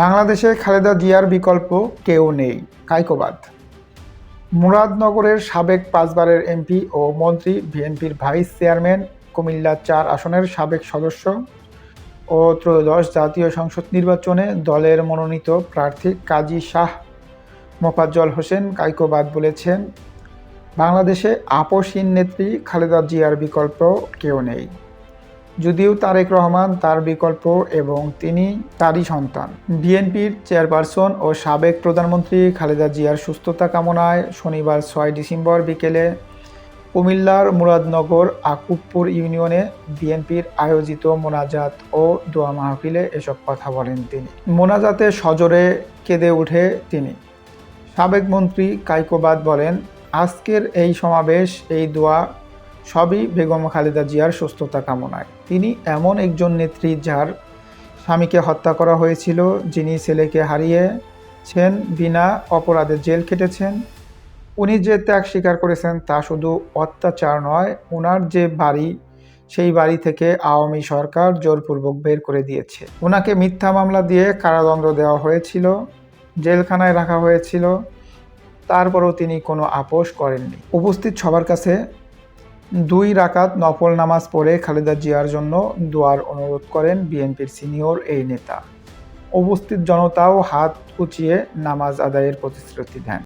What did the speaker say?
বাংলাদেশে খালেদা জিয়ার বিকল্প কেউ নেই, কায়কোবাদ। মুরাদনগরের সাবেক 5 বারের এমপি ও মন্ত্রী, বিএনপির ভাইস চেয়ারম্যান, কুমিল্লা 4 আসনের সাবেক সদস্য ও ত্রয়োদশ জাতীয় সংসদ নির্বাচনে দলের মনোনীত প্রার্থী কাজী শাহ মোফাজ্জল হোসেন কায়কোবাদ বলেছেন, বাংলাদেশে আপসহীন নেত্রী খালেদা জিয়ার বিকল্প কেউ নেই। যদিও তারেক রহমান তার বিকল্প এবং তিনি তারই সন্তান। বিএনপির চেয়ারপারসন ও সাবেক প্রধানমন্ত্রী খালেদা জিয়ার সুস্থতা কামনায় শনিবার 6 ডিসেম্বর বিকেলে কুমিল্লার মুরাদনগর আকুবপুর ইউনিয়নে বিএনপির আয়োজিত মোনাজাত ও দোয়া মাহফিলে এসব কথা বলেন তিনি। মোনাজাতে সজোরে কেঁদে উঠে তিনি। সাবেক মন্ত্রী কায়কোবাদ বলেন, আজকের এই সমাবেশ, এই দোয়া সবই বেগম খালেদা জিয়ার সুস্থতা কামনায়। তিনি এমন একজন নেত্রী যার স্বামীকে হত্যা করা হয়েছিল, যিনি ছেলেকে হারিয়েছেন, বিনা অপরাধে জেল খেটেছেন। উনি যে ত্যাগ স্বীকার করেছেন তা শুধু অত্যাচার নয়, ওনার যে বাড়ি, সেই বাড়ি থেকে আওয়ামী সরকার জোরপূর্বক বের করে দিয়েছে। ওনাকে মিথ্যা মামলা দিয়ে কারাদণ্ড দেওয়া হয়েছিল, জেলখানায় রাখা হয়েছিল, তারপরও তিনি কোনো আপোষ করেননি। উপস্থিত সবার কাছে 2 রাকাত নফল নামাজ পড়ে খালেদা জিয়ার জন্য দোয়ার অনুরোধ করেন বিএনপির সিনিয়র এই নেতা। উপস্থিত জনতাও হাত উঁচিয়ে নামাজ আদায়ের প্রতিশ্রুতি দেন।